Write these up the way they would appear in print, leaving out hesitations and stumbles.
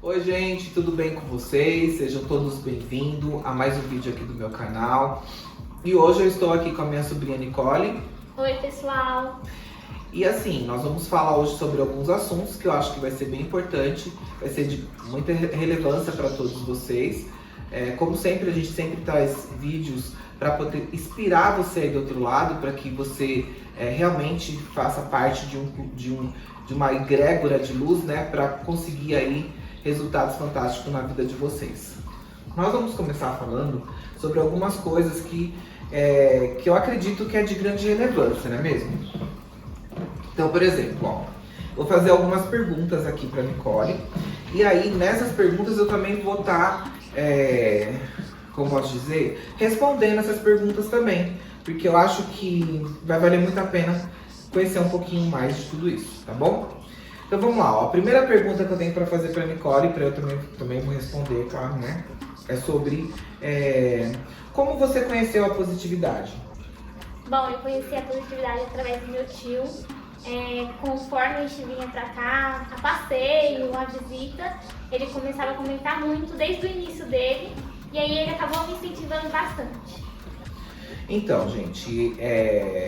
Oi gente, tudo bem com vocês? Sejam todos bem-vindos a mais um vídeo aqui do meu canal. E hoje eu estou aqui com a minha sobrinha Nicole. Oi pessoal! E assim, nós vamos falar hoje sobre alguns assuntos que eu acho que vai ser bem importante, vai ser de muita relevância para todos vocês. Como sempre, a gente sempre traz vídeos para poder inspirar você aí do outro lado, para que você realmente faça parte de uma egrégora de luz, né, para conseguir aí resultados fantásticos na vida de vocês. Nós vamos começar falando sobre algumas coisas que eu acredito que é de grande relevância, não é mesmo? Então, por exemplo, vou fazer algumas perguntas aqui para Nicole. E aí, nessas perguntas, eu também vou estar, como posso dizer, respondendo essas perguntas também. Porque eu acho que vai valer muito a pena conhecer um pouquinho mais de tudo isso, tá bom? Então vamos lá, a primeira pergunta que eu tenho para fazer para Nicole, para eu também vou responder, claro, né? É sobre como você conheceu a positividade. Bom, eu conheci a positividade através do meu tio. Conforme a gente vinha pra cá, a passeio, a visita, ele começava a comentar muito desde o início dele. E aí ele acabou me incentivando bastante. Então, gente,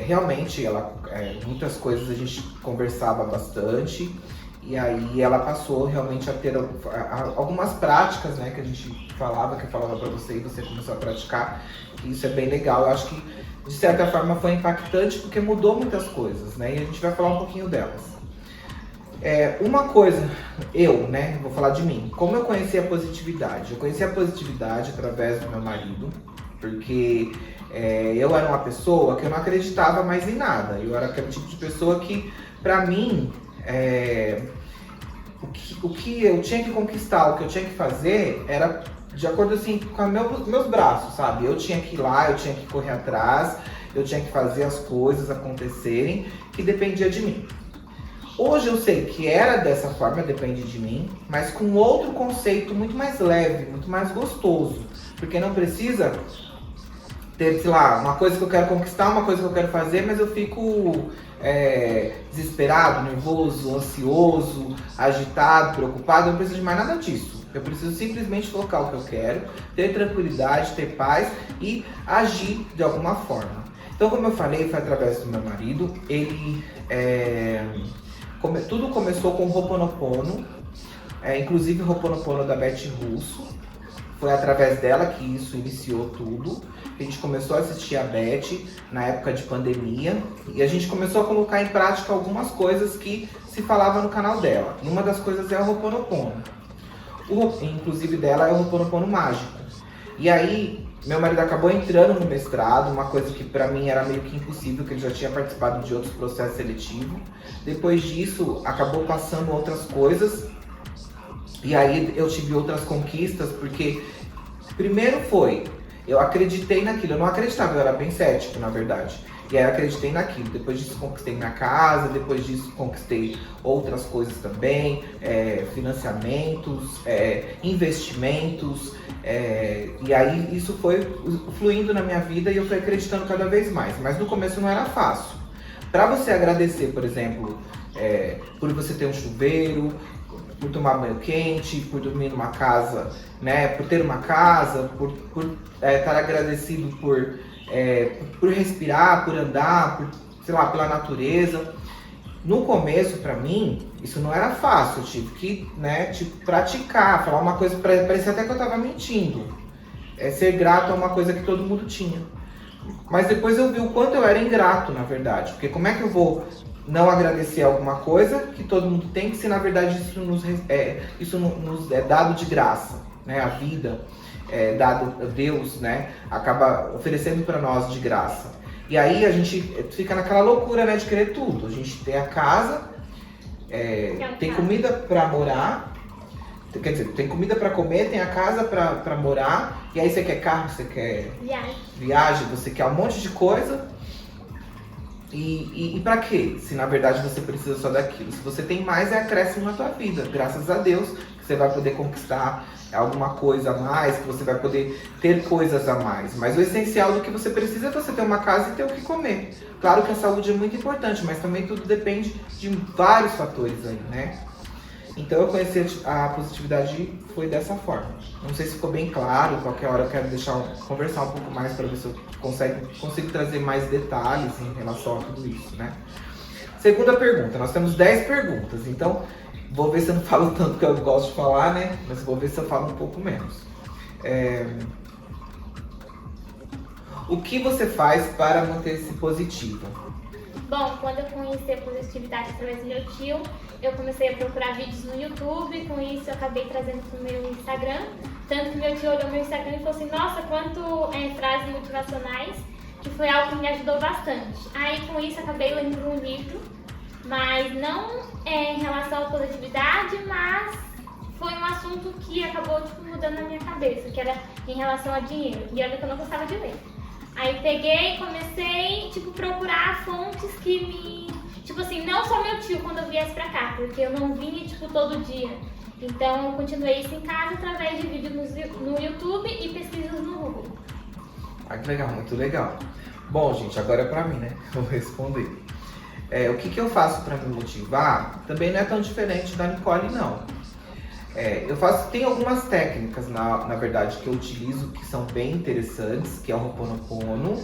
realmente muitas coisas a gente conversava bastante. E aí ela passou realmente a ter algumas práticas, né, que a gente falava, que eu falava pra você e você começou a praticar. E isso é bem legal. Eu acho que, de certa forma, foi impactante porque mudou muitas coisas, né? E a gente vai falar um pouquinho delas. Uma coisa, vou falar de mim. Como eu conheci a positividade? Eu conheci a positividade através do meu marido, porque eu era uma pessoa que eu não acreditava mais em nada. Eu era aquele tipo de pessoa que, pra mim, o que eu tinha que conquistar, o que eu tinha que fazer era de acordo assim com meus braços, sabe? Eu tinha que ir lá, eu tinha que correr atrás, eu tinha que fazer as coisas acontecerem, que dependia de mim. Hoje eu sei que era dessa forma, depende de mim, mas com outro conceito muito mais leve, muito mais gostoso, porque não precisa ter, sei lá, uma coisa que eu quero conquistar, uma coisa que eu quero fazer, mas eu fico desesperado, nervoso, ansioso, agitado, preocupado. Eu não preciso de mais nada disso. Eu preciso simplesmente colocar o que eu quero, ter tranquilidade, ter paz e agir de alguma forma. Então, como eu falei, foi através do meu marido. Ele tudo começou com o Ho'oponopono, inclusive o Ho'oponopono da Beth Russo. Foi através dela que isso iniciou tudo. A gente começou a assistir a Beth na época de pandemia e a gente começou a colocar em prática algumas coisas que se falava no canal dela. E uma das coisas é o Ho'oponopono. Inclusive dela é o Ho'oponopono mágico. E aí, meu marido acabou entrando no mestrado, uma coisa que pra mim era meio que impossível, que ele já tinha participado de outros processos seletivos. Depois disso, acabou passando outras coisas. E aí eu tive outras conquistas, porque primeiro eu acreditei naquilo. Eu não acreditava, eu era bem cético, na verdade. E aí eu acreditei naquilo. Depois disso conquistei minha casa, depois disso conquistei outras coisas também, financiamentos, investimentos. E aí isso foi fluindo na minha vida e eu fui acreditando cada vez mais. Mas no começo não era fácil. Para você agradecer, por exemplo, por você ter um chuveiro, por tomar banho quente, por dormir numa casa, né, por ter uma casa, por estar agradecido por respirar, por andar, pela natureza. No começo, pra mim, isso não era fácil. Eu tive que, praticar, falar uma coisa, parecia até que eu tava mentindo. Ser grato é uma coisa que todo mundo tinha. Mas depois eu vi o quanto eu era ingrato, na verdade. Porque como é que eu vou não agradecer alguma coisa que todo mundo tem, se na verdade isso nos é dado de graça, né? A vida dado, Deus, né, acaba oferecendo para nós de graça. E aí a gente fica naquela loucura, né, de querer tudo. A gente tem a casa, tem comida para morar, quer dizer, tem comida para comer, tem a casa para morar, e aí você quer carro, você quer viagem, você quer um monte de coisa. E pra quê? Se na verdade você precisa só daquilo. Se você tem mais, é acréscimo na tua vida. Graças a Deus, que você vai poder conquistar alguma coisa a mais, que você vai poder ter coisas a mais. Mas o essencial do que você precisa é você ter uma casa e ter o que comer. Claro que a saúde é muito importante, mas também tudo depende de vários fatores aí, né? Então eu conheci a positividade foi dessa forma. Não sei se ficou bem claro, qualquer hora eu quero conversar um pouco mais para ver se eu consigo trazer mais detalhes em relação a tudo isso, né? Segunda pergunta, nós temos 10 perguntas, então vou ver se eu não falo tanto que eu gosto de falar, né? Mas vou ver se eu falo um pouco menos. O que você faz para manter-se positiva? Bom, quando eu conheci a positividade através do meu tio, eu comecei a procurar vídeos no YouTube, com isso eu acabei trazendo para o meu Instagram. Tanto que meu tio olhou meu Instagram e falou assim, nossa, quanto frases motivacionais, que foi algo que me ajudou bastante. Aí com isso eu acabei lendo um livro, mas não em relação à positividade, mas foi um assunto que acabou mudando na minha cabeça, que era em relação a dinheiro. E olha que eu não gostava de ler. Aí peguei e comecei, procurar fontes que me... não só meu tio quando eu viesse pra cá, porque eu não vinha, todo dia. Então eu continuei isso em casa através de vídeos no YouTube e pesquisas no Google. Ah, que legal, muito legal. Bom, gente, agora é pra mim, né? Vou responder. O que eu faço pra me motivar também não é tão diferente da Nicole, não. Tem algumas técnicas, na verdade, que eu utilizo que são bem interessantes, que é o Ho'oponopono.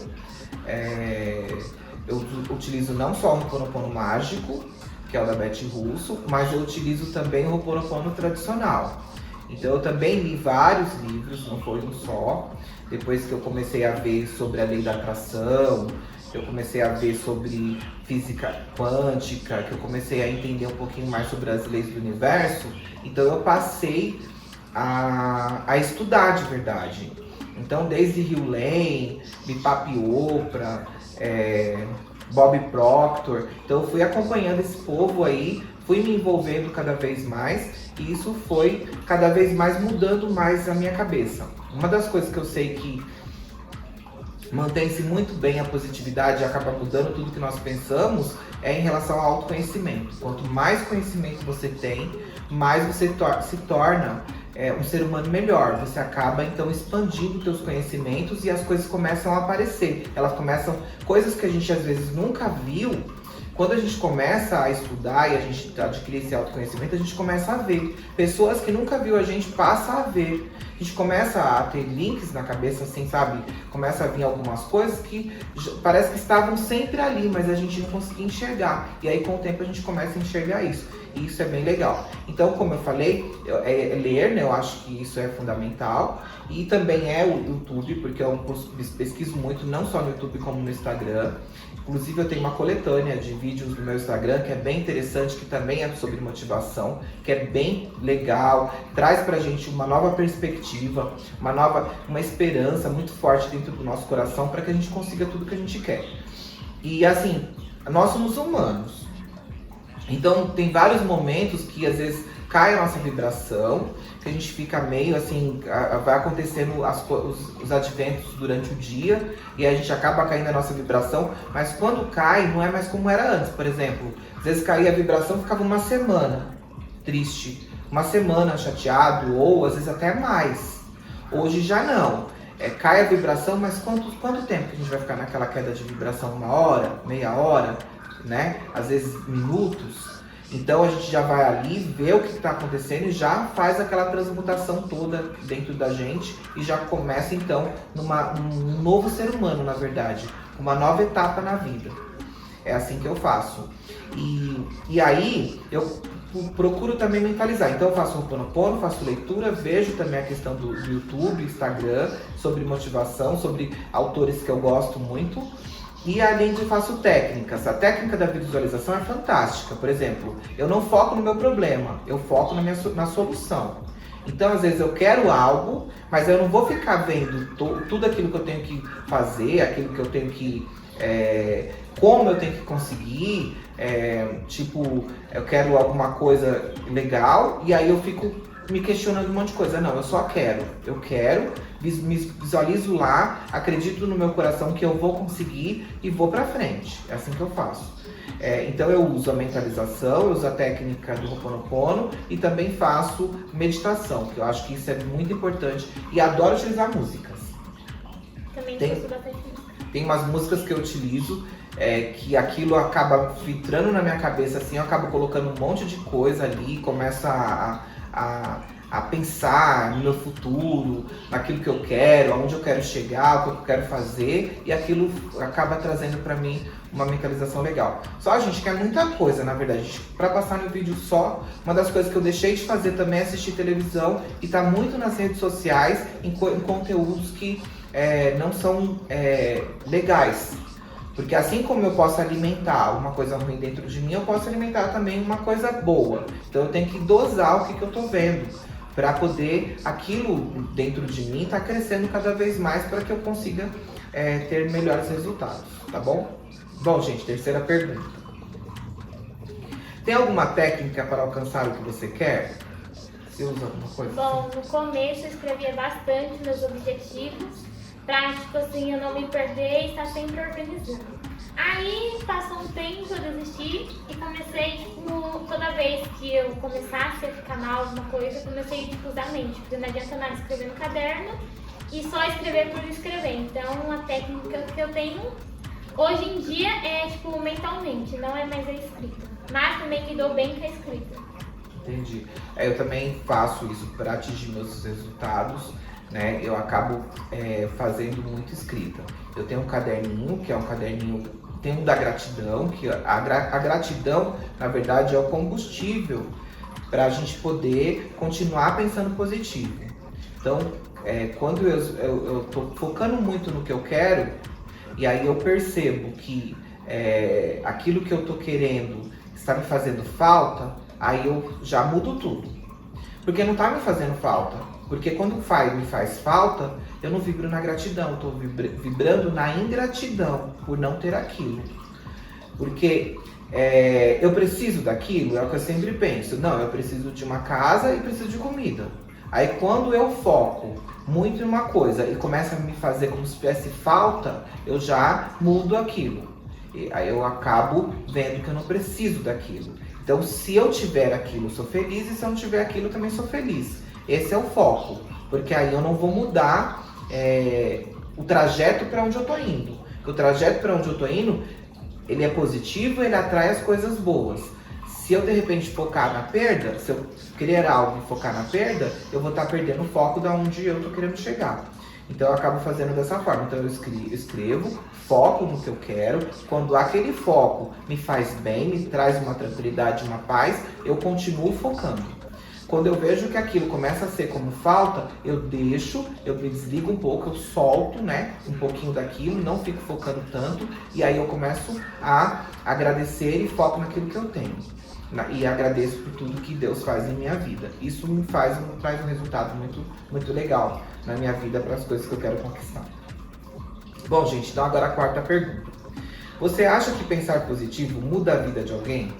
Eu utilizo não só o Ho'oponopono mágico, que é o da Beth Russo, mas eu utilizo também o Ho'oponopono tradicional. Então eu também li vários livros, não foi um só. Depois que eu comecei a ver sobre a lei da atração, eu comecei a ver sobre física quântica, que eu comecei a entender um pouquinho mais sobre as leis do universo, então eu passei a estudar de verdade. Então desde Hugh Lane, Deepak Chopra, Bob Proctor, então eu fui acompanhando esse povo aí, fui me envolvendo cada vez mais e isso foi cada vez mais mudando mais a minha cabeça. Uma das coisas que eu sei que mantém-se muito bem a positividade e acaba mudando tudo que nós pensamos é em relação ao autoconhecimento. Quanto mais conhecimento você tem, mais você se torna um ser humano melhor. Você acaba então expandindo os seus conhecimentos e as coisas começam a aparecer. Coisas que a gente às vezes nunca viu. Quando a gente começa a estudar e a gente adquire esse autoconhecimento, a gente começa a ver. Pessoas que nunca viu a gente passa a ver. A gente começa a ter links na cabeça, assim, sabe? Começa a vir algumas coisas que parece que estavam sempre ali, mas a gente não conseguia enxergar. E aí, com o tempo, a gente começa a enxergar isso. E isso é bem legal. Então, como eu falei, ler, né? Eu acho que isso é fundamental. E também é o YouTube, porque eu pesquiso muito, não só no YouTube, como no Instagram. Inclusive eu tenho uma coletânea de vídeos no meu Instagram que é bem interessante, que também é sobre motivação, que é bem legal, traz pra gente uma nova perspectiva, uma esperança muito forte dentro do nosso coração para que a gente consiga tudo que a gente quer. E assim, nós somos humanos, então tem vários momentos que às vezes cai a nossa vibração, que a gente fica meio assim, vai acontecendo os adventos durante o dia e a gente acaba caindo a nossa vibração, mas quando cai não é mais como era antes. Por exemplo, às vezes caía a vibração e ficava uma semana triste, uma semana chateado ou às vezes até mais. Hoje já não. Cai a vibração, mas quanto tempo que a gente vai ficar naquela queda de vibração? 1 hora, meia hora, né? Às vezes minutos. Então a gente já vai ali, vê o que está acontecendo e já faz aquela transmutação toda dentro da gente e já começa então num novo ser humano, na verdade, uma nova etapa na vida. É assim que eu faço. E aí eu procuro também mentalizar. Então eu faço Ho'oponopono, faço leitura, vejo também a questão do YouTube, Instagram, sobre motivação, sobre autores que eu gosto muito. E além disso faço técnicas. A técnica da visualização é fantástica. Por exemplo, eu não foco no meu problema, eu foco na solução. Então, às vezes eu quero algo, mas eu não vou ficar vendo tudo aquilo que eu tenho que fazer, aquilo que eu tenho que... como eu tenho que conseguir. Eu quero alguma coisa legal e aí eu fico me questionando um monte de coisa. Não, eu só quero. Eu quero, me visualizo lá, acredito no meu coração que eu vou conseguir e vou pra frente. É assim que eu faço. Então eu uso a mentalização, eu uso a técnica do Ho'oponopono e também faço meditação, que eu acho que isso é muito importante e adoro utilizar músicas. Também gosto bastante. Tem umas músicas que eu utilizo que aquilo acaba filtrando na minha cabeça, assim, eu acabo colocando um monte de coisa ali, começo a pensar no meu futuro, naquilo que eu quero, aonde eu quero chegar, o que eu quero fazer, e aquilo acaba trazendo pra mim uma mentalização legal. Só, gente, que é muita coisa, na verdade. Pra passar no vídeo só, uma das coisas que eu deixei de fazer também é assistir televisão e tá muito nas redes sociais em conteúdos que não são legais. Porque assim como eu posso alimentar uma coisa ruim dentro de mim, eu posso alimentar também uma coisa boa. Então eu tenho que dosar o que eu tô vendo, para poder aquilo dentro de mim tá crescendo cada vez mais, para que eu consiga ter melhores resultados, tá bom? Bom, gente, terceira pergunta. Tem alguma técnica para alcançar o que você quer? Você usa alguma coisa? Bom, no começo eu escrevia bastante meus objetivos, pra, tipo assim, eu não me perder e estar sempre organizando. Aí, passou um tempo, eu desisti e comecei, tipo, toda vez que eu começasse a ficar mal alguma coisa, eu comecei tipo, a usar a mente, porque não adianta nada escrever no caderno e só escrever por escrever. Então, a técnica que eu tenho hoje em dia é, tipo, mentalmente, não é mais a escrita. Mas também me dou bem com a escrita. Entendi. Eu também faço isso para atingir meus resultados, né? Eu acabo fazendo muito escrita. Eu tenho um caderninho, que é um caderninho, tem um da gratidão, que a gratidão, na verdade, é o combustível para a gente poder continuar pensando positivo. Então, quando eu tô focando muito no que eu quero, e aí eu percebo que aquilo que eu tô querendo está me fazendo falta, aí eu já mudo tudo. Porque não tá me fazendo falta. Porque quando me faz falta, eu não vibro na gratidão, eu tô vibrando na ingratidão por não ter aquilo. Porque eu preciso daquilo, é o que eu sempre penso. Não, eu preciso de uma casa e preciso de comida. Aí quando eu foco muito em uma coisa e começa a me fazer como se tivesse falta, eu já mudo aquilo. E aí eu acabo vendo que eu não preciso daquilo. Então, se eu tiver aquilo, eu sou feliz, e se eu não tiver aquilo, eu também sou feliz. Esse é o foco, porque aí eu não vou mudar o trajeto para onde eu tô indo. Porque o trajeto para onde eu tô indo, ele é positivo, ele atrai as coisas boas. Se eu de repente focar na perda, se eu querer algo e focar na perda, eu vou estar perdendo o foco da onde eu tô querendo chegar. Então eu acabo fazendo dessa forma. Então eu escrevo, foco no que eu quero. Quando aquele foco me faz bem, me traz uma tranquilidade, uma paz, eu continuo focando. Quando eu vejo que aquilo começa a ser como falta, eu deixo, eu me desligo um pouco, eu solto, né, um pouquinho daquilo, não fico focando tanto, e aí eu começo a agradecer e foco naquilo que eu tenho. E agradeço por tudo que Deus faz em minha vida. Isso me traz um resultado muito, muito legal na minha vida para as coisas que eu quero conquistar. Bom, gente, então agora a quarta pergunta. Você acha que pensar positivo muda a vida de alguém?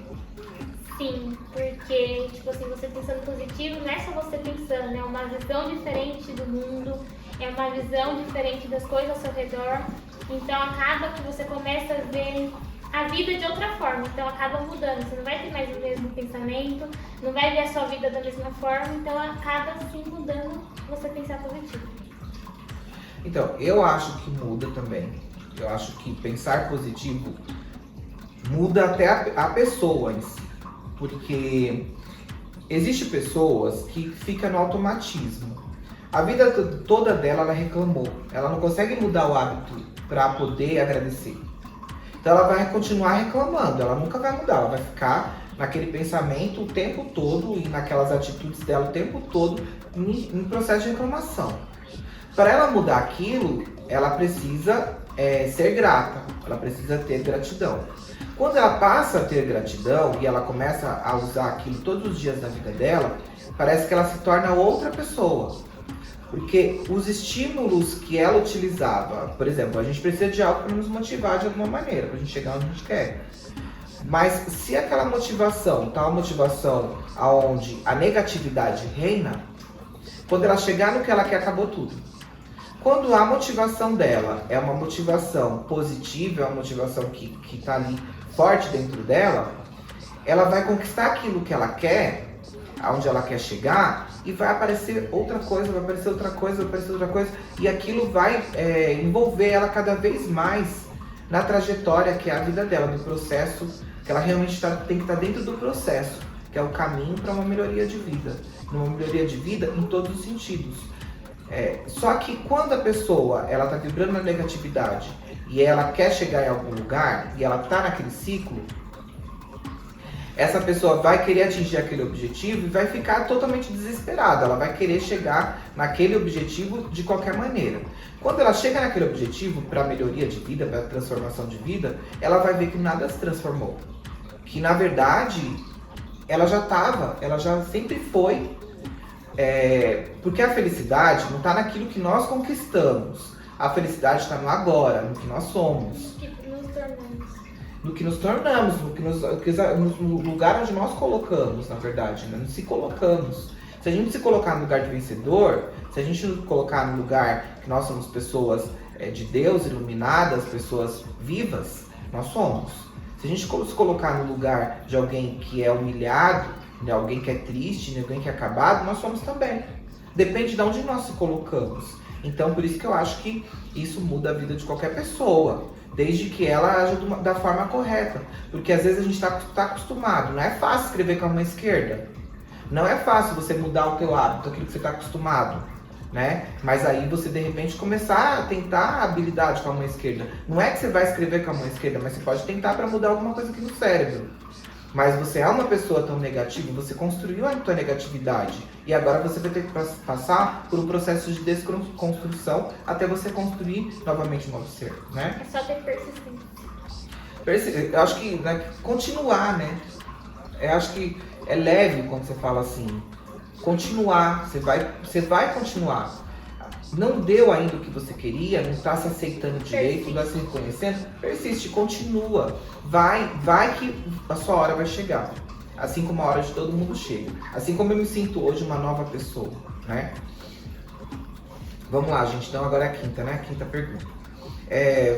Sim, porque, tipo assim, você pensando positivo, não é só você pensando, é uma visão diferente do mundo, é uma visão diferente das coisas ao seu redor. Então acaba que você começa a ver a vida de outra forma, então acaba mudando. Você não vai ter mais o mesmo pensamento, não vai ver a sua vida da mesma forma, então acaba assim mudando você pensar positivo. Então, eu acho que muda também. Eu acho que pensar positivo muda até a pessoa em si. Porque existem pessoas que ficam no automatismo. A vida toda dela, ela reclamou. Ela não consegue mudar o hábito para poder agradecer. Então ela vai continuar reclamando, ela nunca vai mudar. Ela vai ficar naquele pensamento o tempo todo e naquelas atitudes dela o tempo todo em processo de reclamação. Para ela mudar aquilo, ela precisa ser grata, ela precisa ter gratidão. Quando ela passa a ter gratidão e ela começa a usar aquilo todos os dias da vida dela, parece que ela se torna outra pessoa. Porque os estímulos que ela utilizava, por exemplo, a gente precisa de algo para nos motivar de alguma maneira, para a gente chegar onde a gente quer. Mas se aquela motivação tá uma motivação onde a negatividade reina, quando ela chegar no que ela quer, acabou tudo. Quando a motivação dela é uma motivação positiva, é uma motivação que está ali forte dentro dela, ela vai conquistar aquilo que ela quer, aonde ela quer chegar, e vai aparecer outra coisa, vai aparecer outra coisa, vai aparecer outra coisa, e aquilo vai envolver ela cada vez mais na trajetória que é a vida dela, no processo, que ela realmente tem que estar dentro do processo, que é o caminho para uma melhoria de vida. Uma melhoria de vida em todos os sentidos. Só que quando a pessoa ela está vibrando na negatividade e ela quer chegar em algum lugar e ela está naquele ciclo, essa pessoa vai querer atingir aquele objetivo e vai ficar totalmente desesperada. Ela vai querer chegar naquele objetivo de qualquer maneira. Quando ela chega naquele objetivo para melhoria de vida, para transformação de vida, ela vai ver que nada se transformou. Que na verdade ela já sempre foi. Porque a felicidade não está naquilo que nós conquistamos. A felicidade está no agora, no que nós somos. No que nos tornamos, no lugar onde nós colocamos, na verdade, né? Se colocamos. Se a gente se colocar no lugar de vencedor, se a gente nos colocar no lugar que nós somos pessoas de Deus, iluminadas, pessoas vivas, nós somos. Se a gente se colocar no lugar de alguém que é humilhado, de alguém que é triste, de alguém que é acabado, nós somos também. Depende de onde nós se colocamos. Então, por isso que eu acho que isso muda a vida de qualquer pessoa, desde que ela aja da forma correta. Porque às vezes a gente está acostumado, não é fácil escrever com a mão esquerda. Não é fácil você mudar o teu hábito, aquilo que você está acostumado, né? Mas aí você de repente começar a tentar a habilidade com a mão esquerda. Não é que você vai escrever com a mão esquerda, mas você pode tentar para mudar alguma coisa aqui no cérebro. Mas você é uma pessoa tão negativa, você construiu a tua negatividade. E agora você vai ter que passar por um processo de desconstrução até você construir novamente um novo ser, né? É só ter persistência. Eu acho que continuar, né? Eu acho que é leve quando você fala assim. Continuar, você vai continuar. Não deu ainda o que você queria, não está se aceitando direito, não está se reconhecendo, persiste, continua. Vai que a sua hora vai chegar. Assim como a hora de todo mundo chega. Assim como eu me sinto hoje uma nova pessoa, né? Vamos lá, gente. Então agora é a quinta, né? A quinta pergunta.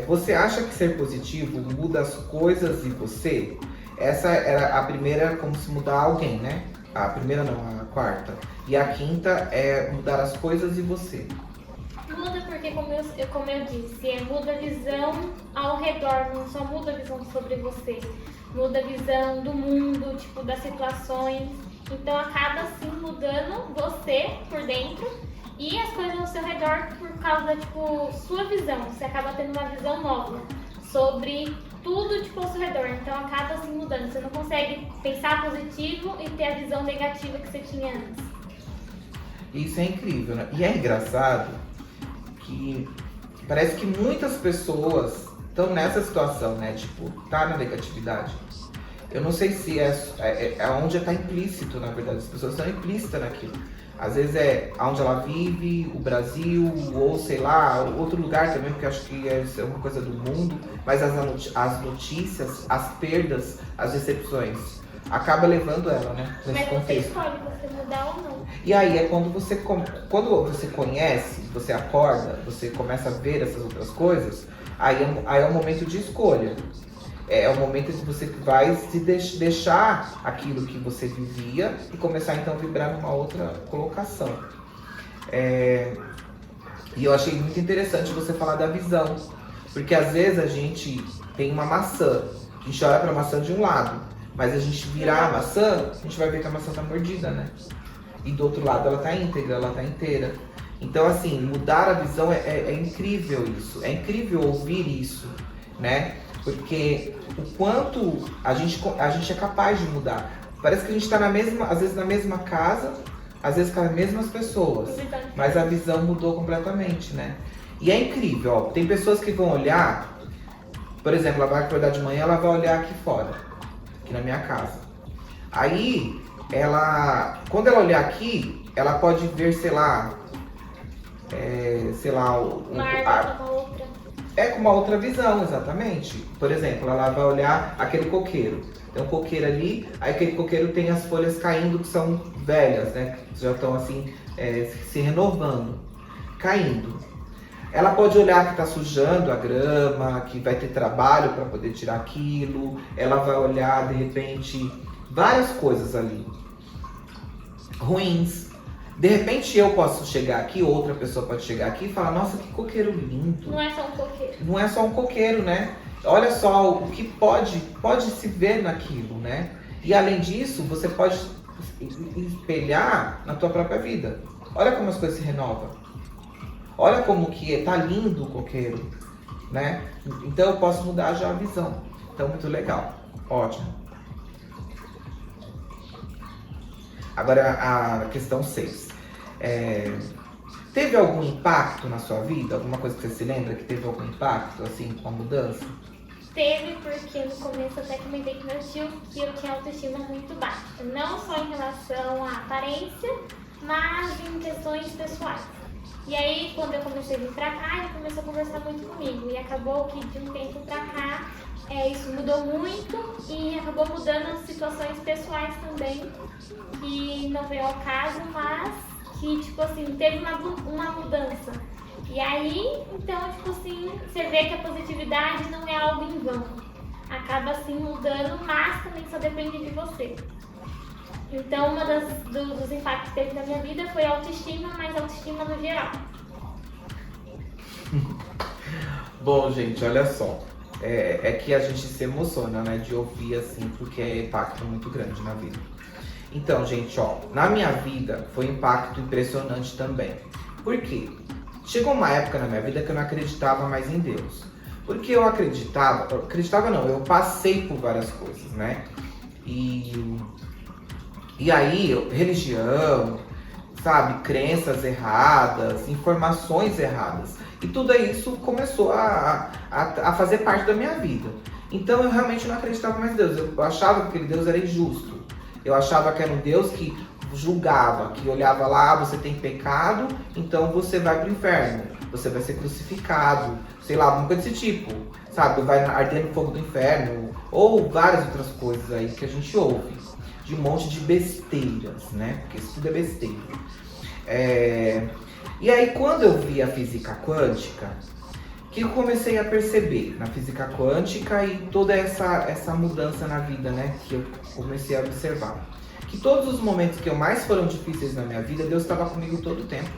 Você acha que ser positivo muda as coisas e você? Essa era a primeira, como se mudar alguém, né? A primeira não, a quarta. E a quinta é mudar as coisas e você. Muda porque, como eu disse, muda a visão ao redor, não só muda a visão sobre você, muda a visão do mundo, tipo, das situações. Então acaba assim mudando você por dentro e as coisas ao seu redor por causa, tipo, sua visão. Você acaba tendo uma visão nova sobre tudo, tipo, ao seu redor. Então acaba assim mudando. Você não consegue pensar positivo e ter a visão negativa que você tinha antes. Isso é incrível, né? E é engraçado que parece que muitas pessoas estão nessa situação, né? Tipo, tá na negatividade. Eu não sei se é onde está implícito, na verdade. As pessoas estão implícitas naquilo. Às vezes é onde ela vive, o Brasil, ou sei lá, outro lugar também, porque eu acho que é uma coisa do mundo. Mas as notícias, as perdas, as decepções, acaba levando ela, né? Nesse contexto. Você escolhe você mudar ou não. E aí é quando você conhece, você acorda, você começa a ver essas outras coisas, aí é um momento de escolha. É o momento em que você vai se deixar aquilo que você vivia e começar então a vibrar numa outra colocação. E eu achei muito interessante você falar da visão, porque às vezes a gente tem uma maçã, a gente olha para a maçã de um lado, mas a gente virar a maçã, a gente vai ver que a maçã tá mordida, né? E do outro lado ela tá íntegra, ela tá inteira. Então assim, mudar a visão é incrível isso, é incrível ouvir isso, né? Porque o quanto a gente é capaz de mudar. Parece que a gente tá às vezes na mesma casa, às vezes com as mesmas pessoas, mas a visão mudou completamente, né? E é incrível, ó, tem pessoas que vão olhar, por exemplo, ela vai acordar de manhã, ela vai olhar aqui fora, aqui na minha casa. Aí, quando ela olhar aqui, ela pode ver, sei lá, com uma outra visão, exatamente. Por exemplo, ela vai olhar aquele coqueiro. Tem um coqueiro ali, aí aquele coqueiro tem as folhas caindo que são velhas, né? Que já estão assim, se renovando, caindo. Ela pode olhar que está sujando a grama, que vai ter trabalho para poder tirar aquilo. Ela vai olhar, de repente, várias coisas ali ruins. De repente eu posso chegar aqui, outra pessoa pode chegar aqui e falar, nossa, que coqueiro lindo. Não é só um coqueiro. Não é só um coqueiro, né? olha só o que pode se ver naquilo, né? E além disso, você pode espelhar na tua própria vida. Olha como as coisas se renovam. Olha como que tá lindo o coqueiro, né? Então eu posso mudar já a visão. Então, muito legal. Ótimo. Agora a questão 6. Teve algum impacto na sua vida? Alguma coisa que você se lembra que teve algum impacto, assim, com a mudança? Teve, porque no começo eu até comentei com meu tio que eu tinha autoestima muito baixa. Não só em relação à aparência, mas em questões pessoais. E aí, quando eu comecei a vir pra cá, ele começou a conversar muito comigo. E acabou que de um tempo pra cá, isso mudou muito e acabou mudando as situações pessoais também, que não veio ao caso, mas que, tipo assim, teve uma mudança. E aí, então, tipo assim, você vê que a positividade não é algo em vão. Acaba, assim, mudando, mas também só depende de você. Então, dos impactos que teve na minha vida foi a autoestima, mas autoestima no geral. Bom, gente, olha só. É que a gente se emociona, né, de ouvir assim, porque é impacto muito grande na vida. Então, gente, ó, na minha vida foi um impacto impressionante também. Por quê? Chegou uma época na minha vida que eu não acreditava mais em Deus. Porque eu acreditava não, eu passei por várias coisas, né? E aí, religião, sabe, crenças erradas, informações erradas. E tudo isso começou a fazer parte da minha vida. Então eu realmente não acreditava mais em Deus. Eu achava que aquele Deus era injusto. Eu achava que era um Deus que julgava, que olhava lá, você tem pecado, então você vai pro inferno. Você vai ser crucificado, sei lá, alguma coisa desse tipo. Sabe, vai arder no fogo do inferno. Ou várias outras coisas aí que a gente ouve. De um monte de besteiras, né? Porque isso tudo é besteira. E aí, quando eu vi a física quântica, que eu comecei a perceber na física quântica e toda essa mudança na vida, né? Que eu comecei a observar. Que todos os momentos que mais foram difíceis na minha vida, Deus estava comigo todo o tempo.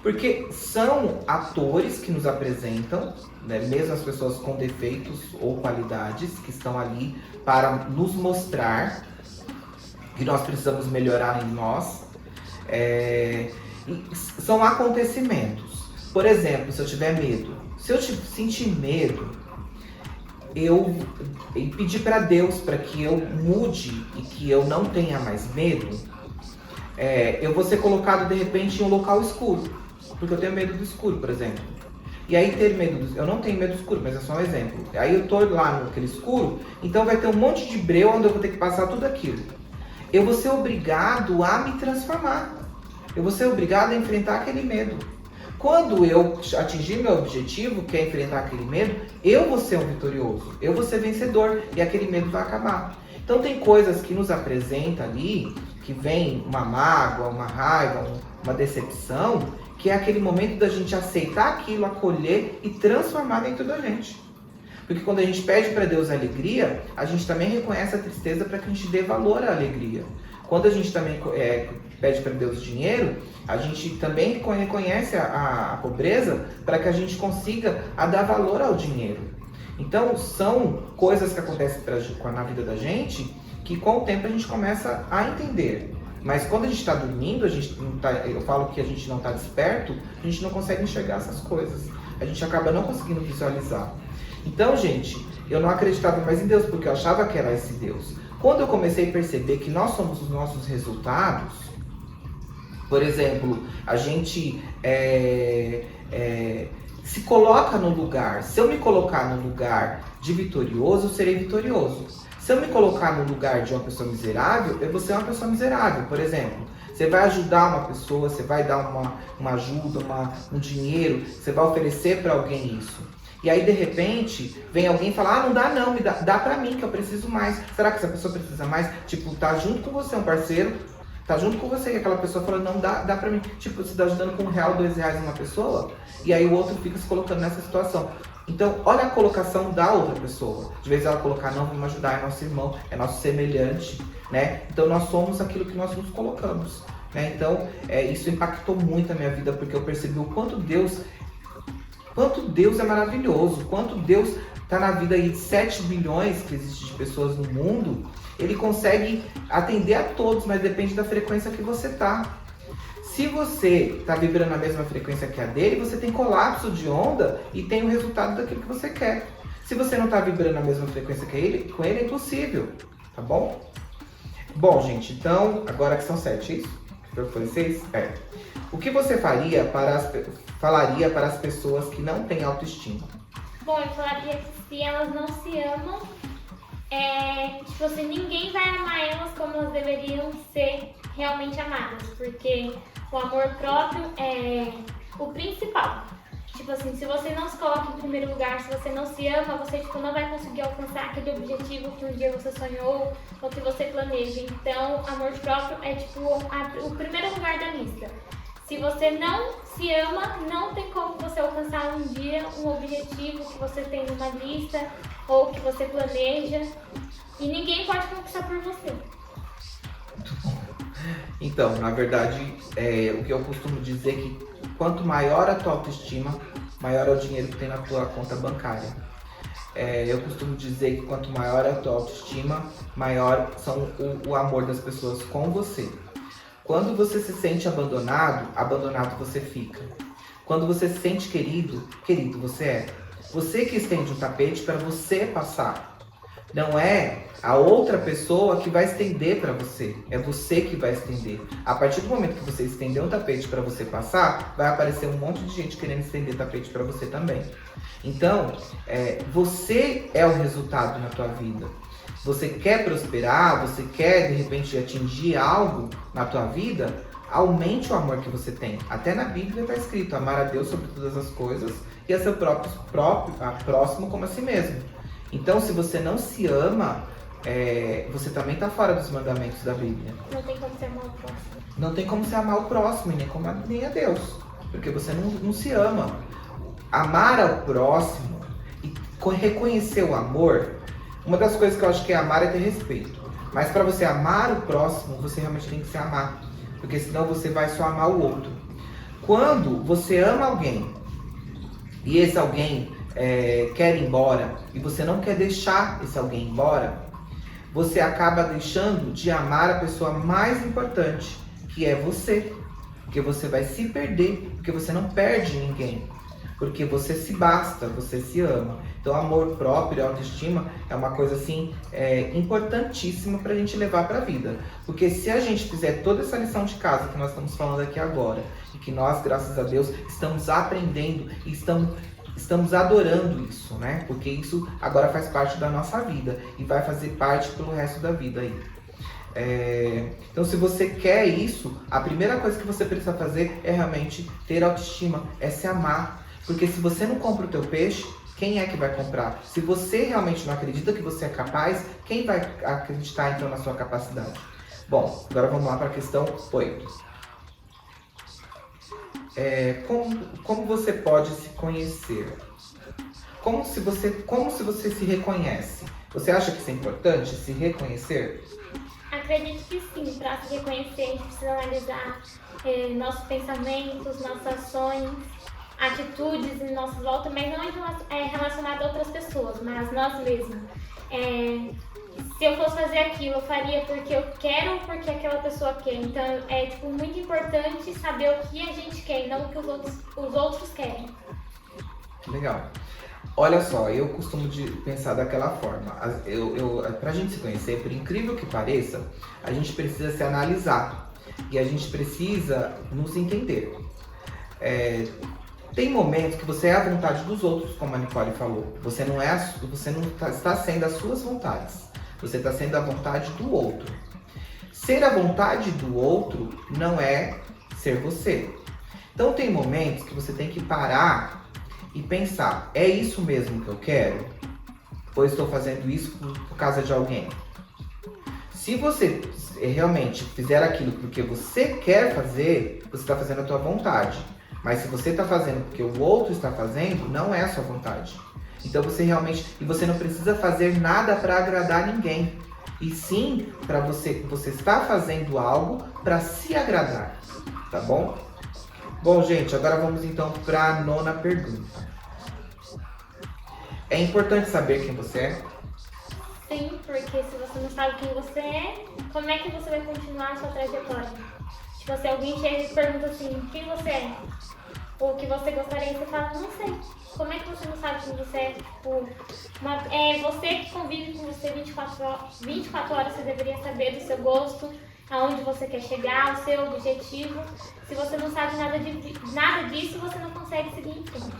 Porque são atores que nos apresentam, né, mesmo as pessoas com defeitos ou qualidades, que estão ali para nos mostrar que nós precisamos melhorar em nós. São acontecimentos. Por exemplo, se eu tiver medo, se eu sentir medo, eu pedir para Deus para que eu mude e que eu não tenha mais medo, eu vou ser colocado de repente em um local escuro, porque eu tenho medo do escuro, por exemplo. E aí eu não tenho medo do escuro, mas é só um exemplo. Aí eu tô lá naquele escuro, então vai ter um monte de breu onde eu vou ter que passar tudo aquilo. Eu vou ser obrigado a me transformar. Eu vou ser obrigado a enfrentar aquele medo. Quando eu atingir meu objetivo, que é enfrentar aquele medo, eu vou ser um vitorioso. Eu vou ser vencedor e aquele medo vai acabar. Então tem coisas que nos apresenta ali, que vem uma mágoa, uma raiva, uma decepção, que é aquele momento da gente aceitar aquilo, acolher e transformar dentro da gente. Porque quando a gente pede para Deus a alegria, a gente também reconhece a tristeza para que a gente dê valor à alegria. Quando a gente também pede para Deus dinheiro, a gente também reconhece a pobreza para que a gente consiga dar valor ao dinheiro. Então, são coisas que acontecem na vida da gente que com o tempo a gente começa a entender. Mas quando a gente está dormindo, eu falo que a gente não está desperto, a gente não consegue enxergar essas coisas. A gente acaba não conseguindo visualizar. Então, gente, eu não acreditava mais em Deus, porque eu achava que era esse Deus. Quando eu comecei a perceber que nós somos os nossos resultados, por exemplo, a gente se coloca no lugar. Se eu me colocar no lugar de vitorioso, eu serei vitorioso. Se eu me colocar no lugar de uma pessoa miserável, eu vou ser uma pessoa miserável. Por exemplo, você vai ajudar uma pessoa, você vai dar uma ajuda, um dinheiro, você vai oferecer para alguém isso. E aí, de repente, vem alguém e fala, não dá não, dá pra mim, que eu preciso mais. Será que essa pessoa precisa mais? Tipo, tá junto com você, um parceiro, tá junto com você, e aquela pessoa fala, não, dá pra mim. Tipo, você tá ajudando com R$1, R$2 uma pessoa, e aí o outro fica se colocando nessa situação. Então, olha a colocação da outra pessoa. De vez ela colocar, não, vamos ajudar, é nosso irmão, é nosso semelhante, né? Então, nós somos aquilo que nós nos colocamos, né? Então, isso impactou muito a minha vida, porque eu percebi o quanto Deus é maravilhoso, quanto Deus tá na vida aí de 7 bilhões que existe de pessoas no mundo, ele consegue atender a todos, mas depende da frequência que você tá. Se você tá vibrando na mesma frequência que a dele, você tem colapso de onda e tem o resultado daquilo que você quer. Se você não tá vibrando na mesma frequência que ele, com ele é impossível, tá bom? Bom, gente, então, agora que são 7, é isso? Foi 6? É. O que você falaria para as pessoas que não têm autoestima? Bom, eu falaria que se elas não se amam, tipo assim, ninguém vai amar elas como elas deveriam ser realmente amadas, porque o amor próprio é o principal. Tipo assim, se você não se coloca em primeiro lugar, se você não se ama, você tipo, não vai conseguir alcançar aquele objetivo que um dia você sonhou ou que você planeja. Então, amor próprio é tipo o primeiro lugar da lista. Se você não se ama, não tem como você alcançar um dia um objetivo que você tem numa lista ou que você planeja. E ninguém pode conquistar por você. Então, na verdade, o que eu costumo dizer é que quanto maior a tua autoestima, maior é o dinheiro que tem na tua conta bancária. Eu costumo dizer que quanto maior a tua autoestima, maior são o amor das pessoas com você. Quando você se sente abandonado, abandonado você fica. Quando você se sente querido, querido você é. Você que estende um tapete para você passar. Não é a outra pessoa que vai estender para você, é você que vai estender. A partir do momento que você estender um tapete para você passar, vai aparecer um monte de gente querendo estender tapete para você também. Então, você é o resultado na tua vida. Você quer prosperar, você quer de repente atingir algo na tua vida, aumente o amor que você tem. Até na Bíblia está escrito, amar a Deus sobre todas as coisas e a seu próximo como a si mesmo. Então, se você não se ama, você também está fora dos mandamentos da Bíblia. Não tem como você amar o próximo. Não tem como você amar o próximo, nem a Deus. Porque você não se ama. Amar ao próximo e reconhecer o amor, uma das coisas que eu acho que é amar é ter respeito. Mas para você amar o próximo, você realmente tem que se amar. Porque senão você vai só amar o outro. Quando você ama alguém e esse alguém quer ir embora e você não quer deixar esse alguém embora, você acaba deixando de amar a pessoa mais importante, que é você. Porque você vai se perder, porque você não perde ninguém. Porque você se basta, você se ama. Então, amor próprio e autoestima é uma coisa assim importantíssima para a gente levar para a vida. Porque se a gente fizer toda essa lição de casa que nós estamos falando aqui agora, e que nós, graças a Deus, estamos aprendendo e estamos adorando isso, né? Porque isso agora faz parte da nossa vida e vai fazer parte pelo resto da vida aí. Então, se você quer isso, a primeira coisa que você precisa fazer é realmente ter autoestima, é se amar. Porque se você não compra o teu peixe, quem é que vai comprar? Se você realmente não acredita que você é capaz, quem vai acreditar então na sua capacidade? Bom, agora vamos lá para a questão 8. Como você pode se conhecer? Como se você se reconhece? Você acha que isso é importante, se reconhecer? Acredito que sim. Para se reconhecer, a gente precisa analisar nossos pensamentos, nossas ações, atitudes em nossa volta, mas não relacionado a outras pessoas, mas nós mesmos. Se eu fosse fazer aquilo, eu faria porque eu quero ou porque aquela pessoa quer. Então, é muito importante saber o que a gente quer e não o que os outros querem. Legal. Olha só, eu costumo pensar daquela forma. Pra gente se conhecer, por incrível que pareça, a gente precisa se analisar e a gente precisa nos entender. Tem momentos que você é a vontade dos outros, como a Nicole falou. Você não está sendo as suas vontades. Você está sendo a vontade do outro. Ser a vontade do outro não é ser você. Então tem momentos que você tem que parar e pensar, é isso mesmo que eu quero? Ou estou fazendo isso por causa de alguém? Se você realmente fizer aquilo porque você quer fazer, você está fazendo a tua vontade. Mas se você está fazendo porque o outro está fazendo, não é a sua vontade. Então você não precisa fazer nada para agradar ninguém. E sim, para você está fazendo algo para se agradar, tá bom? Bom, gente, agora vamos então para a 9ª pergunta. É importante saber quem você é? Sim, porque se você não sabe quem você é, como é que você vai continuar a sua trajetória? Tipo, se alguém chega e pergunta assim, quem você é? Ou o que você gostaria, você fala, não sei. Como é que você não sabe quem você é? Tipo, você que convive com você 24 horas, você deveria saber do seu gosto, aonde você quer chegar, o seu objetivo. Se você não sabe nada disso, você não consegue seguir em frente.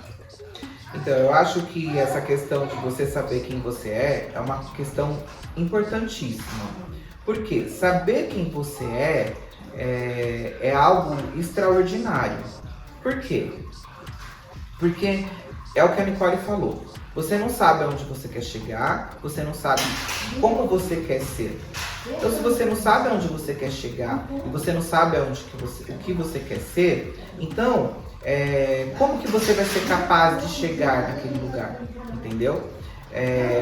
Então, eu acho que essa questão de você saber quem você é uma questão importantíssima. Porque saber quem você é algo extraordinário. Por quê? Porque é o que a Nicole falou. Você não sabe aonde você quer chegar, você não sabe como você quer ser. Então, se você não sabe aonde você quer chegar e você não sabe o que você quer ser, então, como que você vai ser capaz de chegar naquele lugar? Entendeu?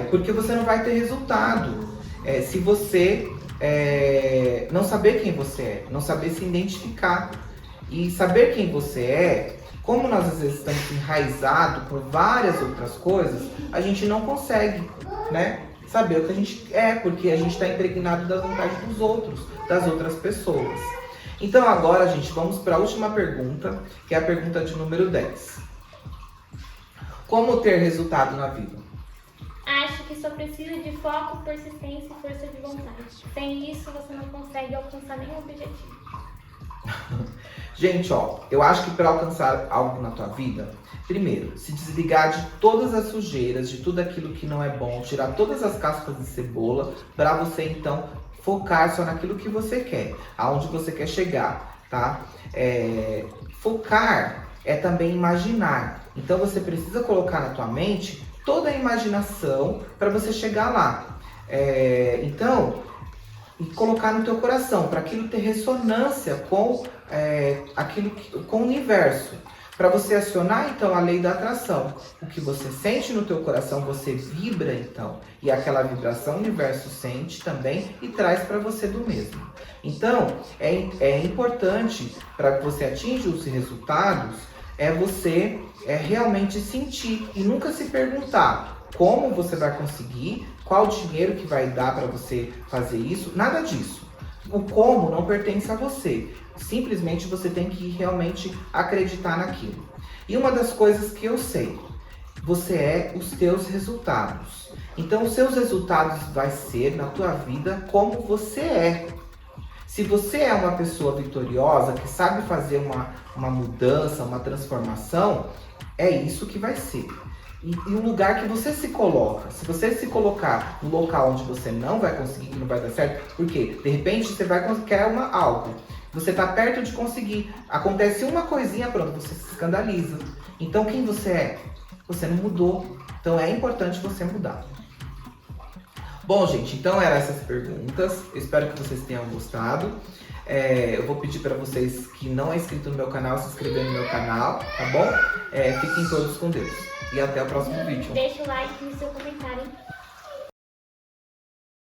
Porque você não vai ter resultado se você não saber quem você é, não saber se identificar. E saber quem você é, como nós às vezes estamos enraizados por várias outras coisas, a gente não consegue, né, saber o que a gente é, porque a gente está impregnado das vontades dos outros, das outras pessoas. Então agora, gente, vamos para a última pergunta, que é a pergunta de número 10. Como ter resultado na vida? Acho que só precisa de foco, persistência e força de vontade. Sem isso, você não consegue alcançar nenhum objetivo. Gente, eu acho que para alcançar algo na tua vida, primeiro, se desligar de todas as sujeiras, de tudo aquilo que não é bom, tirar todas as cascas de cebola, para você então focar só naquilo que você quer, aonde você quer chegar, tá? Focar é também imaginar. Então você precisa colocar na tua mente toda a imaginação para você chegar lá. E colocar no teu coração, para aquilo ter ressonância com com o universo. Para você acionar, então, a lei da atração. O que você sente no teu coração, você vibra, então. E aquela vibração o universo sente também e traz para você do mesmo. Então, é importante, para que você atinja os resultados, você realmente sentir e nunca se perguntar como você vai conseguir, qual o dinheiro que vai dar para você fazer isso, nada disso. O como não pertence a você. Simplesmente você tem que realmente acreditar naquilo. E uma das coisas que eu sei, você é os teus resultados. Então os seus resultados vai ser na tua vida como você é. Se você é uma pessoa vitoriosa, que sabe fazer uma mudança, uma transformação, é isso que vai ser. E o lugar que você se coloca. Se você se colocar no local onde você não vai conseguir, que não vai dar certo, porque de repente você quer algo. Você está perto de conseguir. Acontece uma coisinha, pronto, você se escandaliza. Então quem você é? Você não mudou. Então é importante você mudar. Bom, gente, então eram essas perguntas. Eu espero que vocês tenham gostado. Eu vou pedir para vocês que não é inscrito no meu canal, se inscrever no meu canal, tá bom? Fiquem todos com Deus. E até o próximo vídeo. Deixa o like e o seu comentário.